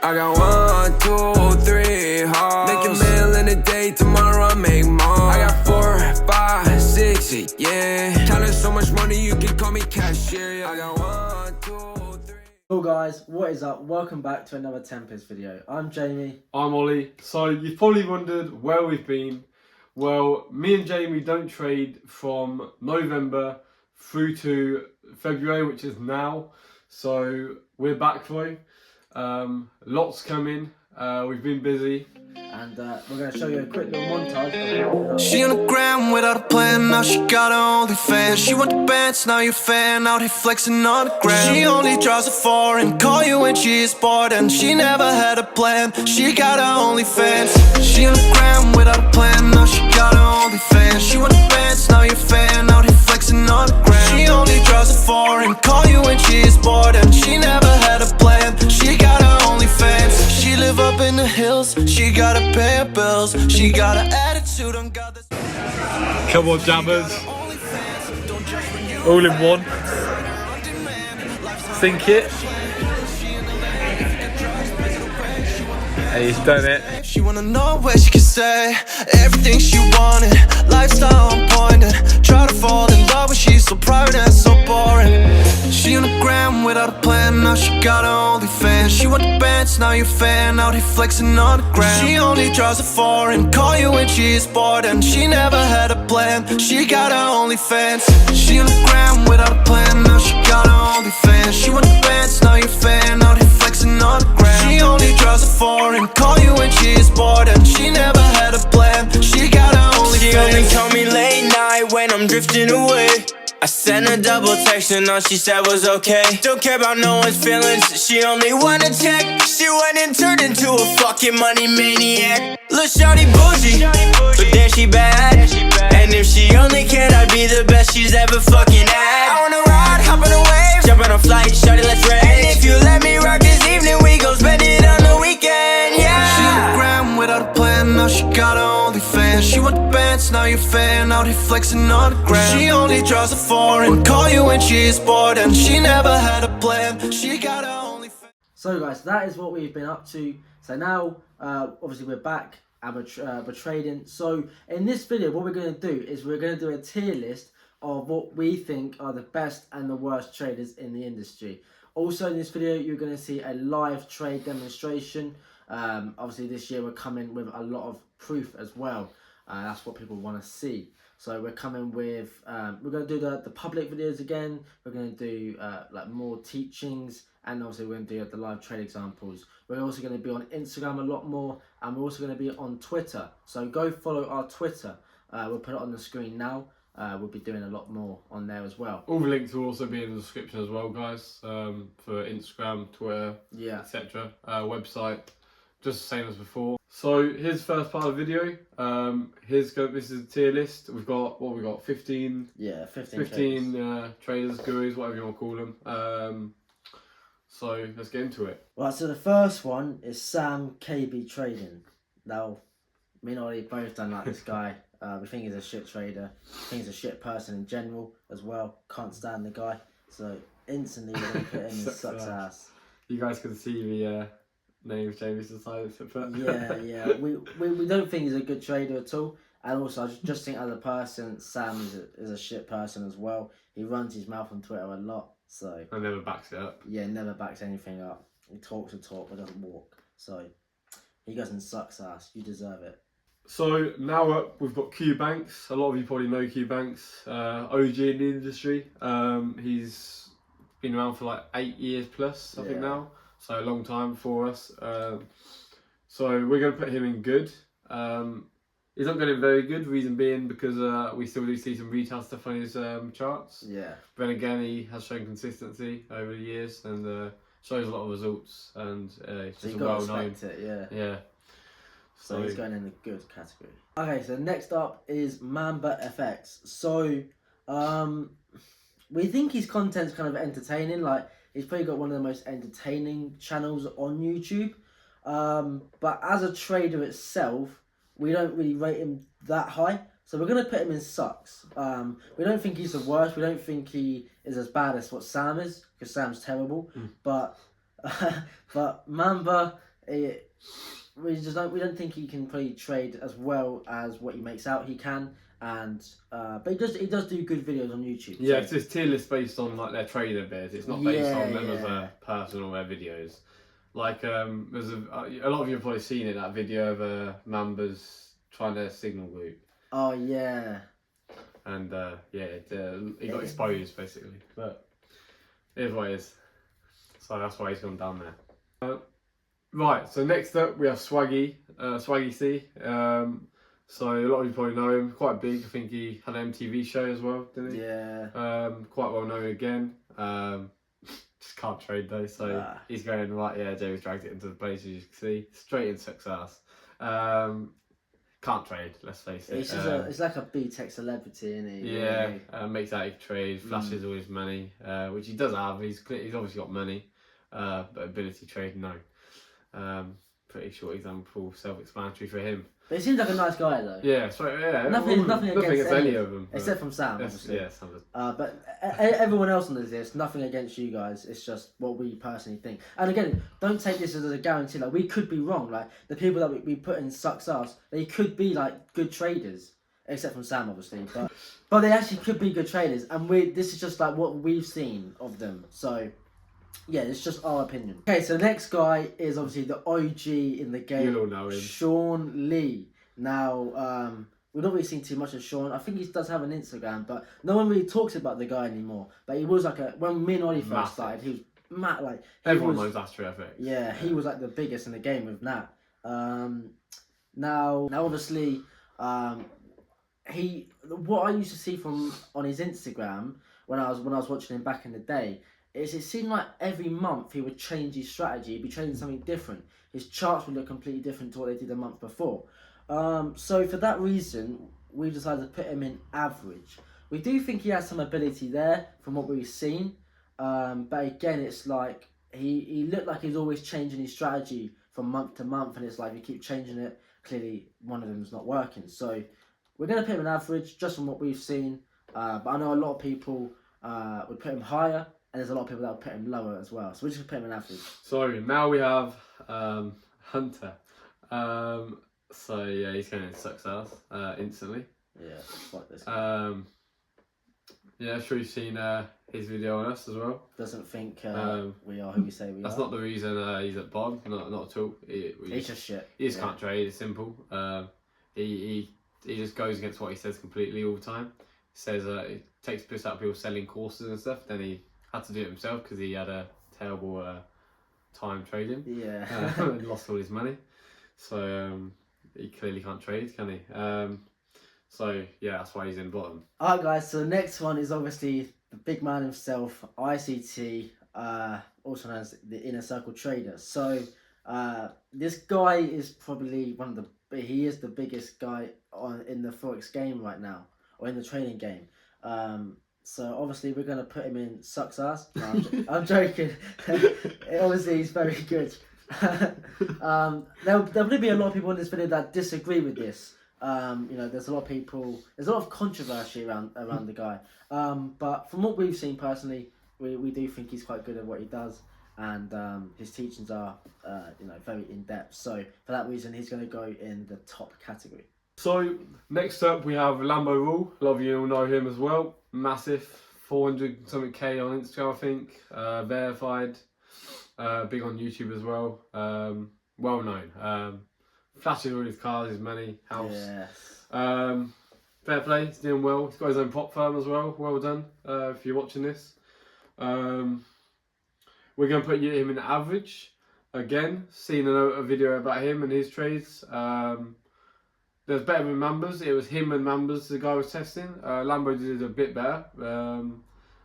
I got 1, 2, 3 hoes. Make a meal in a day, tomorrow I make more. I got 4, 5, 6, yeah. Counting so much money, you can call me cashier. I got 1, 2, 3. Hello guys, what is up? Welcome back to another Tempest video. I'm Jamie. I'm Ollie. So you've probably wondered where we've been. Well, me and Jamie don't trade from November through to February, which is now. So we're back though. Lots coming. We've been busy. And we're going to show you a quick little montage. She on the gram without a plan, now she got her OnlyFans. She want the bands, now you're fan, out here flexing on the gram. She only draws a foreign, call you when she is bored, and she never had a plan, she got her OnlyFans. She on the gram without a plan, now she got her OnlyFans. She want the bands, now you're fan, out here flexing on the gram. She only draws a foreign, call you when she is bored, and she never had a plan, she got her OnlyFans. She live up in the hills, she got a pay her bills, she got an attitude on God. Come on, jammers. All in one. Think it. Hey, he's done it. She wanna know where she can stay, everything she wanted, lifestyle on point, and try to fall in love when she's so private and so boring. She on the gram without a plan, now she got her OnlyFans. She want the bands, now you're fan, out here flexing on the gram. She only draws a foreign, call you when she is bored, and she never had a plan, she got her OnlyFans. She on the gram without a plan, now she got her OnlyFans. She want the bands, now you're fan, out here flexing on the gram. She only draws a foreign, call you when she is bored, and she never had a plan, she got her OnlyFans. She only call me late night when I'm drifting away. I sent a double text and all she said was okay. Don't care about no one's feelings, she only wanna check. She went and turned into a fucking money maniac. Lil' shawty bougie, but then she bad. And if she only cared, I'd be the best she's ever fucking had. I wanna ride, hop on a wave, jump on a flight, shawty, let's rage. And if you let me rock this evening, we gon' spend it on the weekend, yeah. She on the gram without a plan, now she got her OnlyFans. She want the bands, now you're fan, out here flexing on the gram. She only draws a foreign, call you when she is bored, and she never had a plan, she got her OnlyFans. So guys, that is what we've been up to. So now, obviously we're back and we're trading. So in this video, what we're going to do is we're going to do a tier list of what we think are the best and the worst traders in the industry. Also in this video, you're going to see a live trade demonstration. Obviously this year we're coming with a lot of proof as well. That's what people want to see. So we're coming with, we're going to do the public videos again. We're going to do like more teachings, and obviously we're going to do the live trade examples. We're also going to be on Instagram a lot more, and we're also going to be on Twitter. So go follow our Twitter. We'll put it on the screen now. We'll be doing a lot more on there as well. All the links will also be in the description as well, guys. For Instagram, Twitter, yeah, etc. Website, just the same as before. So here's the first part of the video. This is a tier list. We've got 15. Yeah, 15 traders, gurus, whatever you want to call them. So let's get into it. Right, so the first one is Sam KB Trading. Now, me and Ollie both don't like this guy. We think he's a shit trader. I think he's a shit person in general as well. Can't stand the guy. So instantly we're going to put him in sucks ass. You guys can see the name of Jamie's decided to put. Yeah. We don't think he's a good trader at all. And also, I just think as a person, Sam is a shit person as well. He runs his mouth on Twitter a lot. So. And never backs it up. Yeah, never backs anything up. He talks a talk but doesn't walk. So he goes and sucks ass. You deserve it. So now up, we've got Q Banks. A lot of you probably know Q Banks, OG in the industry. He's been around for like 8 years plus, I think now. So a long time for us. So we're going to put him in good. He's not going in very good, reason being because we still do see some retail stuff on his charts. Yeah. But then again, he has shown consistency over the years and shows a lot of results, and it's just well known. Yeah. So he's going in the good category. Okay, so next up is Mamba FX. So we think his content's kind of entertaining. Like, he's probably got one of the most entertaining channels on YouTube. But as a trader itself, we don't really rate him that high. So we're going to put him in sucks. We don't think he's the worst. We don't think he is as bad as what Sam is, because Sam's terrible. But Mamba we don't think he can probably trade as well as what he makes out he can, and but he does do good videos on YouTube. Yeah, so. it's just tier list based on like their trader bits. It's not based on them as Yeah. a person or their videos. Like there's a lot of you have probably seen it, that video of Mambas trying to signal group, Oh yeah. and he got exposed basically. But it is what it is. So that's why he's gone down there. Right, so next up we have Swaggy C. So a lot of you probably know him, quite big. I think he had an MTV show as well, didn't he? Yeah. Quite well known again. Just can't trade though, so he's going right. Yeah, James dragged it into the place, as you can see, straight in success. Can't trade, let's face it. It's like a B-Tech celebrity, isn't he? Yeah, makes out he can trade, flashes all his money, which he does have. He's obviously got money, but ability trade, no. Pretty short example, self-explanatory for him. But he seems like a nice guy though. Yeah, so yeah, Nothing against any of them, except from Sam, obviously. Yeah, Sam. But everyone else on this list, nothing against you guys. It's just what we personally think. And again, don't take this as a guarantee. Like, we could be wrong. Like, the people that we put in sucks us, they could be like good traders, except from Sam, obviously. But they actually could be good traders. And this is just like what we've seen of them. So yeah, it's just our opinion. Okay, so the next guy is obviously the OG in the game. You'll all know him. Sean Lee. Now, we've not really seen too much of Sean. I think he does have an Instagram, but no one really talks about the guy anymore. But he was like when me and Ollie first started, he was mad. Like, everyone knows that's FOREX. Yeah, he was like the biggest in the game with that. Now obviously, what I used to see on his Instagram when I was watching him back in the day is it seemed like every month he would change his strategy. He'd be trading something different. His charts would look completely different to what they did a month before. So for that reason, we decided to put him in average. We do think he has some ability there from what we've seen. But again, it's like he looked like he's always changing his strategy from month to month, and it's like you keep changing it. Clearly, one of them's not working. So we're going to put him in average just from what we've seen. But I know a lot of people would put him higher, and there's a lot of people that would put him lower as well. So we're just going to put him in average. So now we have Hunter. So yeah, he's going to success instantly. Yeah, fuck this. Yeah, I'm sure you've seen his video on us as well. Doesn't think we are who we say we That's are. not the reason he's at bottom, not at all. He's just shit. He just can't trade, it's simple. He just goes against what he says completely all the time. He says he takes piss out of people selling courses and stuff, then he had to do it himself because he had a terrible time trading. Yeah. And lost all his money. So he clearly can't trade, can he? So yeah, that's why he's in bottom. Alright guys, so the next one is obviously the big man himself, ICT, also known as the Inner Circle Trader. So this guy is probably he is the biggest guy in the FOREX game right now, or in the trading game. So obviously we're going to put him in sucks ass. No, I'm joking. Obviously he's very good. There'll probably be a lot of people in this video that disagree with this. There's a lot of controversy around the guy. But from what we've seen personally, we do think he's quite good at what he does, and his teachings are very in depth. So for that reason, he's going to go in the top category. So next up we have Lambo Rule. A lot of you will know him as well. Massive, 400 something K on Instagram, I think. Verified. Big on YouTube as well. Well known. Flashes all his cars, his money, house. Yes. Fair play, he's doing well. He's got his own prop firm as well. Well done. If you're watching this, we're going to put him in average. Again, seen a video about him and his trades. There's better than Mambas. It was him and Mambas the guy was testing. Lambo did a bit better.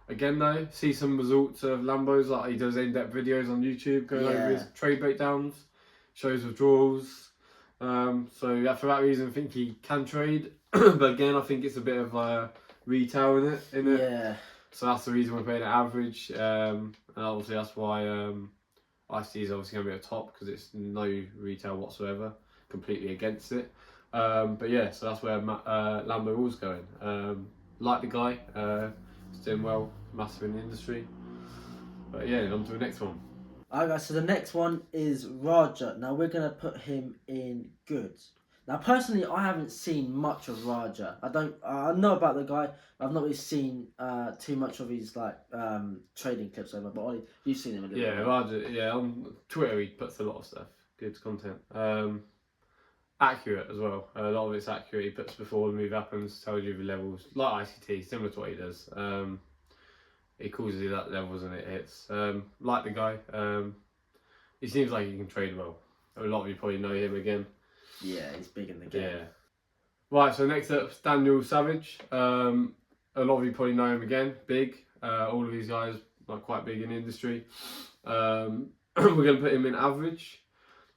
Again though, see some results of Lambo's, like he does in-depth videos on YouTube going over his trade breakdowns, shows withdrawals. So yeah, for that reason I think he can trade. But again, I think it's a bit of retail in it. Yeah. So that's the reason we're paying it average. And obviously that's why IC is obviously going to be at top, because it's no retail whatsoever. Completely against it. But yeah, so that's where Lambo Rule's going. Like the guy, he's doing well, massive in the industry. But yeah, on to the next one. Alright guys, so the next one is Raja. Now we're gonna put him in good. Now personally, I haven't seen much of Raja. I know about the guy, but I've not really seen too much of his like trading clips over. But Ollie, you've seen him a little Yeah, bit. Roger. Yeah, on Twitter he puts a lot of stuff, good content. Accurate as well. A lot of it's accurate. He puts before the move happens, tells you the levels, like ICT, similar to what he does. He calls you that levels and it hits. Like the guy. He seems like he can trade well. A lot of you probably know him again. Yeah, he's big in the game. Yeah. Right, so next up, Daniel Savage. A lot of you probably know him again. Big. All of these guys like quite big in the industry. We're going to put him in average.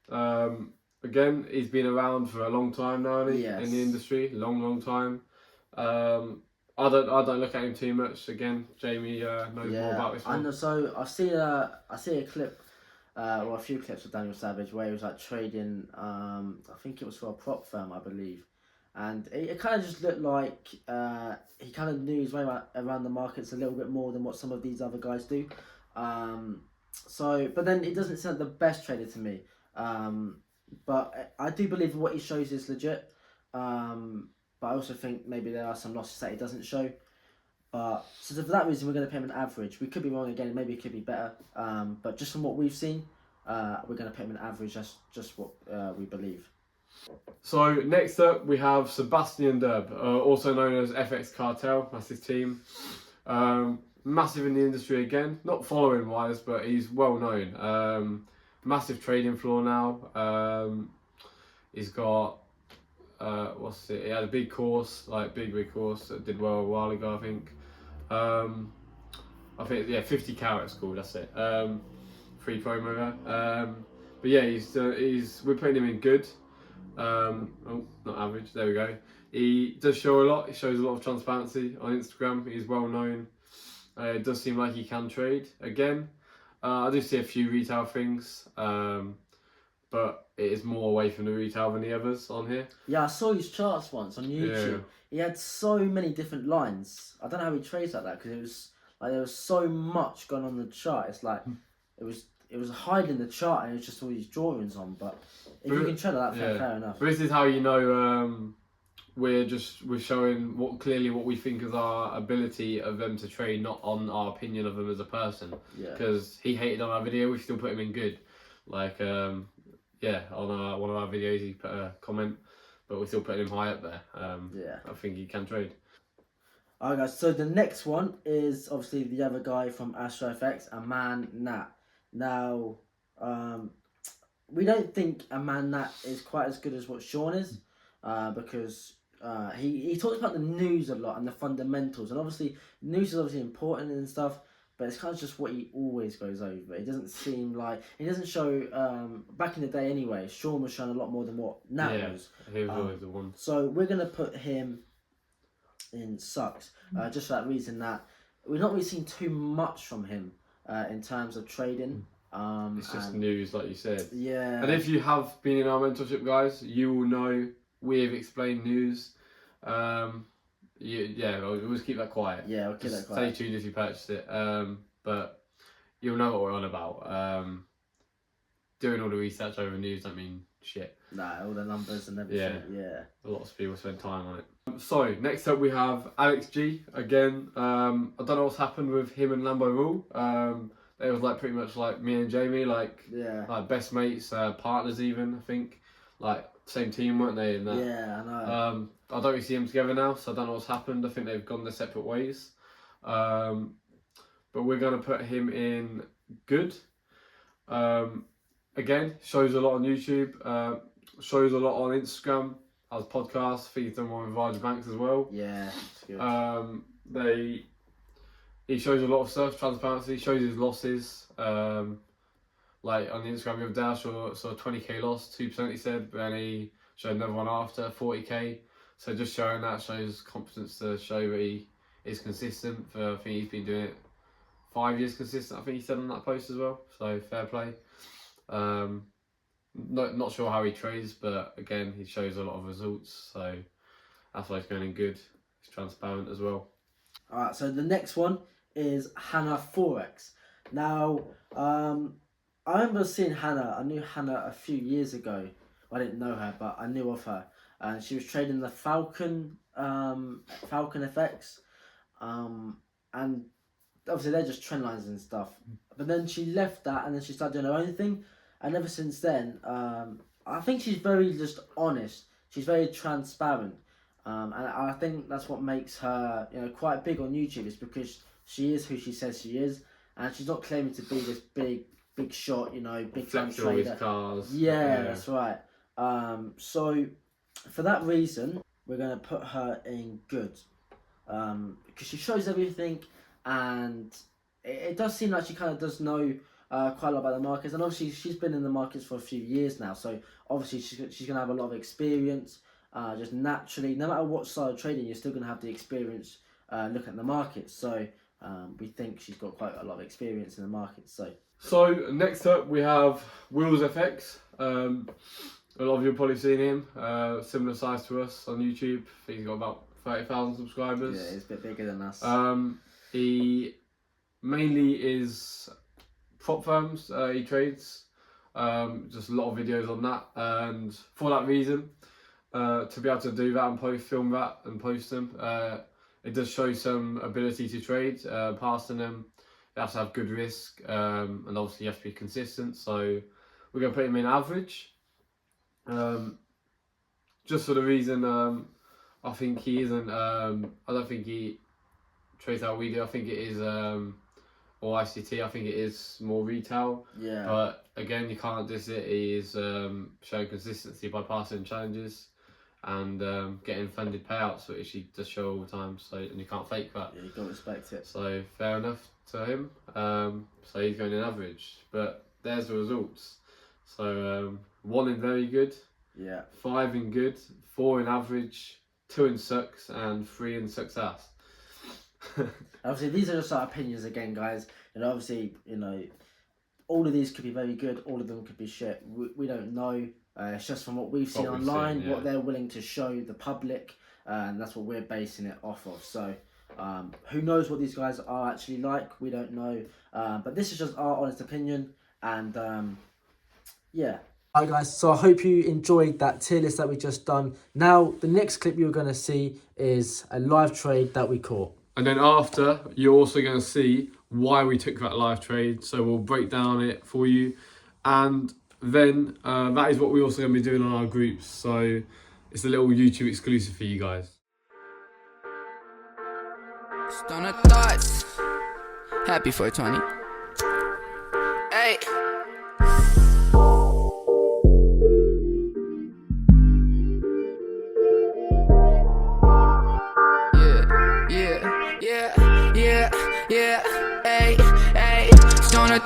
Again, he's been around for a long time now, hasn't he? Yes. In the industry, long time. I don't look at him too much. Again, Jamie knows more about this one. I know. So I see a clip, or a few clips of Daniel Savage where he was like trading. I think it was for a prop firm, I believe, and it kind of just looked like he kind of knew his way around the markets a little bit more than what some of these other guys do. But then it doesn't sound the best trader to me. But I do believe what he shows is legit. But I also think maybe there are some losses that he doesn't show. But so for that reason, we're going to pay him an average. We could be wrong again. Maybe it could be better. But just from what we've seen, we're going to pay him an average. That's just what we believe. So next up, we have Sebastian Dub, also known as FX Cartel. That's his team. Massive in the industry again. Not following wise, but he's well known. Massive trading floor now. He's got he had a big course, like big course that did well a while ago, I think. I think 50 carats called. That's it. Free promo there. But yeah, we're putting him in good. Oh, not average. There we go. He does show a lot. He shows a lot of transparency on Instagram. He's well known. It does seem like he can trade again. I do see a few retail things, but it is more away from the retail than the others on here. Yeah, I saw his charts once on YouTube. Yeah. He had so many different lines. I don't know how he trades like that because it was like there was so much going on the chart. It's like it was hiding the chart and it was just all these drawings on. But if you can trade like that, fair enough. But this is how you know we're showing clearly what we think is our ability of them to trade, not on our opinion of them as a person. Yeah. Because he hated on our video, we still put him in good. Like on one of our videos, he put a comment, but we're still putting him high up there. I think he can trade. Alright guys, so the next one is obviously the other guy from Astro FX, Aman Nat. Now, we don't think Aman Nat is quite as good as what Sean is, because he talks about the news a lot and the fundamentals, and obviously news is obviously important and stuff, but it's kind of just what he always goes over. It doesn't seem like he doesn't show. Back in the day, anyway, Sean was showing a lot more than what Nat was. He was always the one. So we're gonna put him in sucks, just for that reason that we've not really seen too much from him in terms of trading. It's just news, like you said. Yeah. And if you have been in our mentorship, guys, you will know we have explained news. We'll just keep that quiet. Yeah, we'll keep that quiet. Stay tuned if you purchase it. But you'll know what we're on about. Doing all the research over news don't mean shit. Nah, all the numbers and everything. Yeah. A lot of people spend time on it. So next up we have Alex G again. I don't know what's happened with him and Lambo Rule. They was like pretty much like me and Jamie, like best mates, partners even, I think. Like same team, weren't they? In that? Yeah, I know. I don't really see them together now, so I don't know what's happened. I think they've gone their separate ways. But we're gonna put him in good. Again, shows a lot on YouTube. Shows a lot on Instagram. Has podcasts. Feeds them on with Raj Banks as well. Yeah, it's good. He shows a lot of stuff, transparency, shows his losses. Like on the Instagram the other day, I saw a 20k loss, 2% he said, but then he showed another one after, 40k. So just showing that shows confidence to show that he is consistent. I think he's been doing it 5 years consistent, I think he said on that post as well. So fair play. Not sure how he trades, but again, he shows a lot of results. So that's why he's going in good. He's transparent as well. Alright, so the next one is Hannah FOREX. Now, I remember seeing Hannah. I knew Hannah a few years ago. I didn't know her, but I knew of her, and she was trading the Falcon FX, and obviously they're just trend lines and stuff. But then she left that, and then she started doing her own thing, and ever since then, I think she's very just honest. She's very transparent, and I think that's what makes her, quite big on YouTube. Is because she is who she says she is, and she's not claiming to be this big shot, big time trader. Cars. Yeah, that's right. So for that reason, we're gonna put her in good, because she shows everything, and it does seem like she kind of does know quite a lot about the markets, and obviously she's been in the markets for a few years now, so obviously she's gonna have a lot of experience. Just naturally, no matter what style of trading, you're still gonna have the experience looking at the markets. So we think she's got quite a lot of experience in the market. So next up we have Wills FX. A lot of you have probably seen him. Similar size to us on YouTube. I think he's got about 30,000 subscribers. Yeah, he's a bit bigger than us. He mainly is prop firms. He trades. Just a lot of videos on that, and for that reason, to be able to do that and film that and post them, it does show some ability to trade. Passing them, you have to have good risk, and obviously you have to be consistent. So we're going to put him in average, just for the reason I think he isn't. I don't think he trades how we do. I think it is or ICT. I think it is more retail. Yeah. But again, you can't diss it. He is showing consistency by passing challenges and getting funded payouts, which he does show all the time. So, and you can't fake that. Yeah, you gotta respect it. So fair enough to him. So he's going in average, but there's the results. So 1 in very good, Yeah. 5 in good, 4 in average, 2 in sucks, and 3 in success. Obviously, these are just our opinions again, guys. And obviously, all of these could be very good. All of them could be shit. We don't know. It's just from what we've seen online, what they're willing to show the public, and that's what we're basing it off of. So, who knows what these guys are actually like? We don't know. But this is just our honest opinion, and yeah. Alright guys, so I hope you enjoyed that tier list that we just done. Now, the next clip you're going to see is a live trade that we caught. And then after, you're also going to see why we took that live trade. So we'll break down it for you. And then that is what we're also going to be doing on our groups. So it's a little YouTube exclusive for you guys. Stunner thoughts. Happy 420. Hey.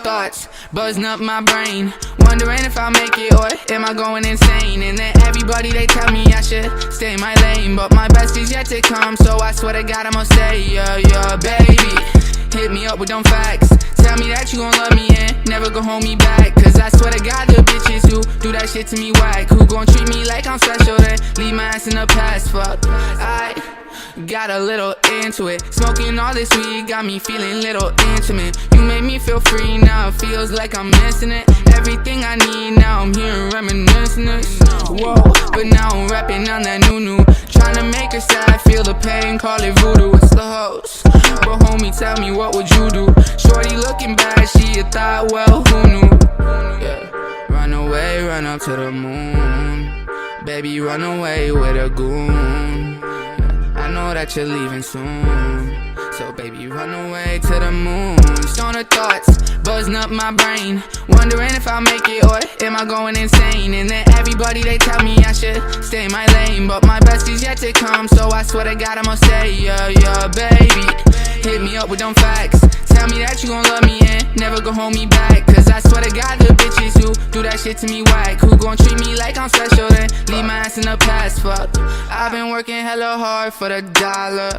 Thoughts buzzing up my brain, wondering if I'll make it or am I going insane. And then everybody they tell me I should stay in my lane, but my best is yet to come, so I swear to God I'ma stay. Yeah, baby, hit me up with them facts. Tell me that you gon' love me and never gon' hold me back, cause I swear to God the bitches who do that shit to me whack, who gon' treat me like I'm special then leave my ass in the past. Fuck, I got a little into it. Smoking all this weed got me feeling little intimate. You made me feel free, now it feels like I'm missing it. Everything I need, now I'm hearing reminiscence. Whoa, but now I'm rapping on that new. Trying to make her sad, feel the pain, call it voodoo. It's the host, but homie, tell me what would you do? Shorty looking bad, she a thought, well, who knew? Yeah, run away, run up to the moon. Baby, run away with a goon. I know that you're leaving soon, so baby run away to the moon. Stoner thoughts buzzing up my brain, wondering if I'll make it or am I going insane. And then everybody they tell me I should stay in my lane, but my best is yet to come, so I swear to God I'ma stay. Yeah, baby, hit me up with them facts. Tell me that you gon' love me and never gon' hold me back, cause I swear to God the bitches who do that shit to me whack, who gon' treat me like I'm special then leave my ass in the past. Fuck, I've been working hella hard for the dollar,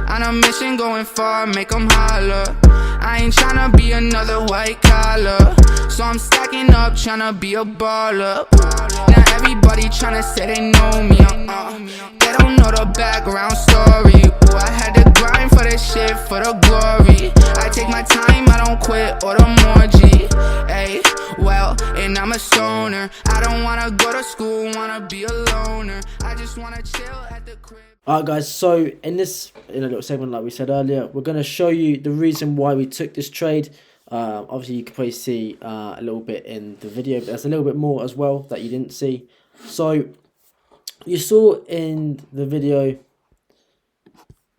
on a mission going far, make them holler. I ain't tryna be another white collar, so I'm stacking up tryna be a baller. Now everybody tryna say they know me, they don't know the background story. Ooh, I had to grind for this shit, for the glory. I take my time, I don't quit, or the more G. Ay, well, a stoner. I don't wanna go to school, wanna be a loner. I just wanna chill at the crib. Alright guys, so in a little segment like we said earlier, we're going to show you the reason why we took this trade. Obviously you can probably see a little bit in the video, but there's a little bit more as well that you didn't see. So you saw in the video,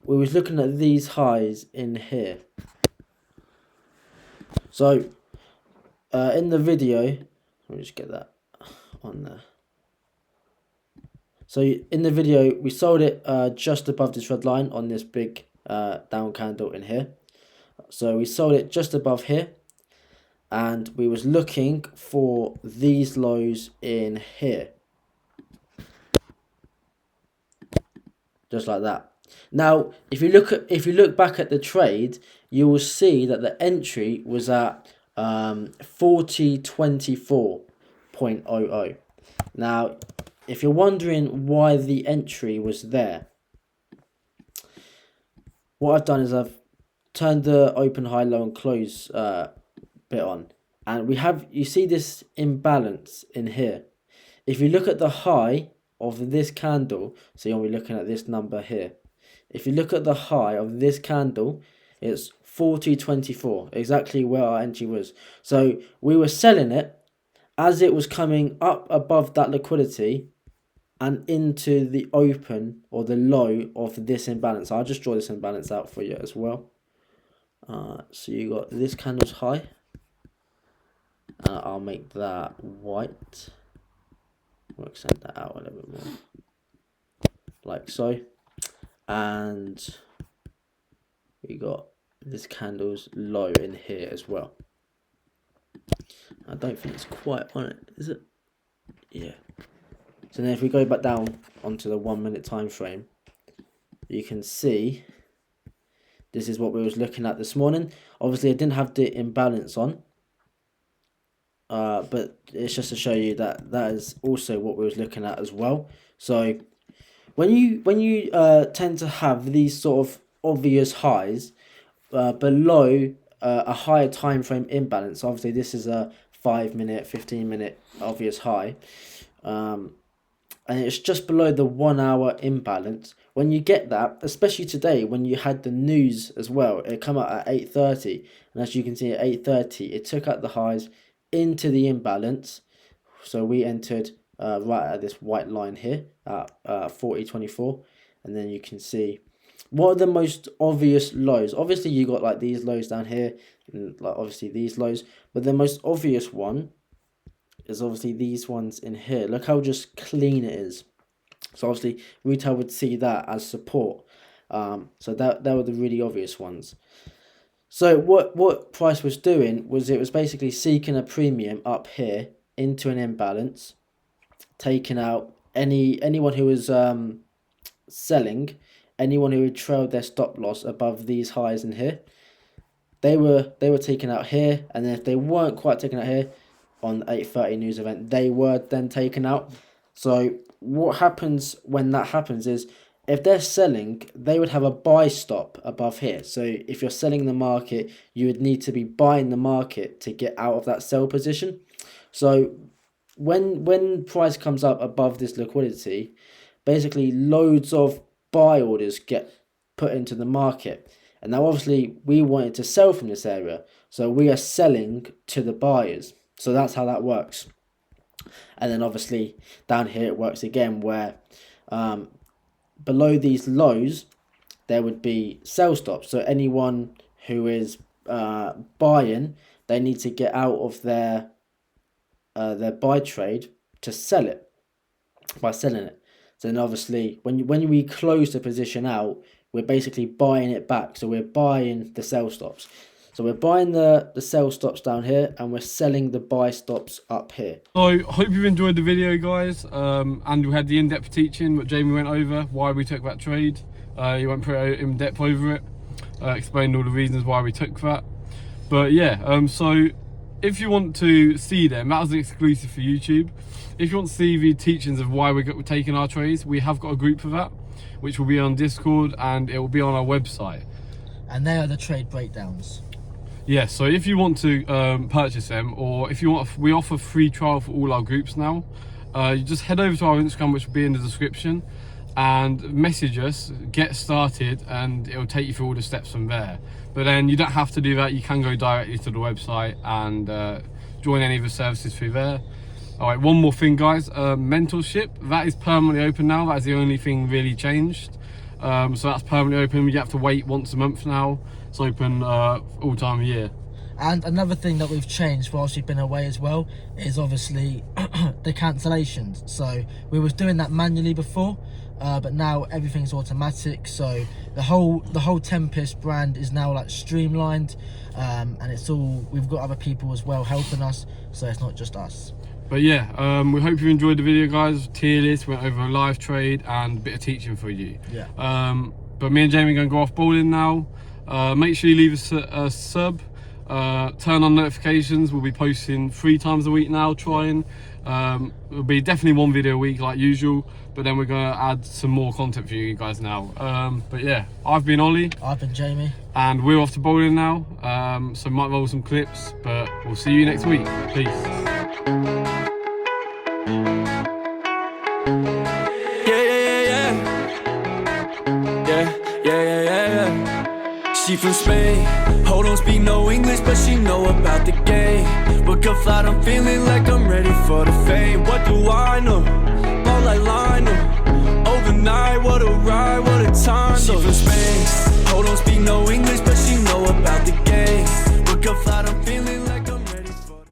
we was looking at these highs in here. So in the video, let me just get that on there. So in the video, we sold it just above this red line on this big down candle in here. So we sold it just above here, and we was looking for these lows in here, just like that. Now, if you look back at the trade, you will see that the entry was at 4024.00. Now, if you're wondering why the entry was there, what I've done is I've turned the open, high, low and close bit on, and you see this imbalance in here. If you look at the high of this candle, so you'll be looking at this number here. If you look at the high of this candle, it's 4024, exactly where our entry was. So we were selling it as it was coming up above that liquidity and into the open or the low of this imbalance. I'll just draw this imbalance out for you as well. So you got this candle's high, and I'll make that white. We'll extend that out a little bit more, like so. And we got this candle's low in here as well. I don't think it's quite on it, is it? Yeah. So then if we go back down onto the 1 minute time frame, you can see this is what we was looking at this morning. Obviously I didn't have the imbalance on, but it's just to show you that that is also what we was looking at as well. So when you tend to have these sort of obvious highs below a higher time frame imbalance, obviously this is a 5 minute, 15 minute obvious high, and it's just below the 1 hour imbalance. When you get that, especially today when you had the news as well, it come out at 8:30, and as you can see at 8:30 it took out the highs into the imbalance. So we entered right at this white line here at 4024, and then you can see what are the most obvious lows. Obviously you got like these lows down here, and like obviously these lows, but the most obvious one is obviously these ones in here. Look how just clean it is. So obviously retail would see that as support. So that were the really obvious ones. So what price was doing was it was basically seeking a premium up here into an imbalance, taking out anyone who was selling, anyone who had trailed their stop loss above these highs in here. They were taken out here, and then if they weren't quite taken out here on the 8:30 news event, they were then taken out. So what happens when that happens is, if they're selling, they would have a buy stop above here. So if you're selling the market, you would need to be buying the market to get out of that sell position. So when price comes up above this liquidity, basically loads of buy orders get put into the market. And now obviously we wanted to sell from this area, so we are selling to the buyers. So that's how that works. And then obviously down here it works again, where below these lows there would be sell stops. So anyone who is buying, they need to get out of their buy trade to sell it by selling it. So then obviously when we close the position out, we're basically buying it back. So we're buying the sell stops. So we're buying the sell stops down here, and we're selling the buy stops up here. So hope you've enjoyed the video, guys. And we had the in-depth teaching what Jamie went over, why we took that trade. He went pretty in-depth over it, explained all the reasons why we took that. But yeah, so if you want to see them, that was exclusive for YouTube. If you want to see the teachings of why we're taking our trades, we have got a group for that, which will be on Discord, and it will be on our website. And they are the trade breakdowns. Yeah, so if you want to purchase them, or if you want, we offer free trial for all our groups now. You just head over to our Instagram, which will be in the description, and message us, get started, and it will take you through all the steps from there. But then you don't have to do that. You can go directly to the website and join any of the services through there. All right, one more thing, guys. Mentorship, that is permanently open now. That is the only thing really changed. So that's permanently open. You have to wait once a month now. It's open all time of year. And another thing that we've changed whilst we've been away as well is obviously the cancellations. So we was doing that manually before, but now everything's automatic. So the whole Tempest brand is now like streamlined, and it's all, we've got other people as well helping us, so it's not just us. But yeah, we hope you enjoyed the video, guys. Tier list, went over a live trade and a bit of teaching for you. Yeah. But me and Jamie are going to go off bowling now. Make sure you leave us a sub. Turn on notifications. We'll be posting 3 times a week now, trying. It'll be definitely 1 video a week like usual, but then we're going to add some more content for you guys now. But yeah, I've been Ollie. I've been Jamie. And we're off to bowling now. So might roll some clips, but we'll see you next week. Peace. She from Spain, hold don't speak no English, but she know about the game. Book a flight, I'm feeling like I'm ready for the fame. What do I know? Ball like Lionel. Overnight, what a ride, what a time. She from Spain, hold don't speak no English, but she know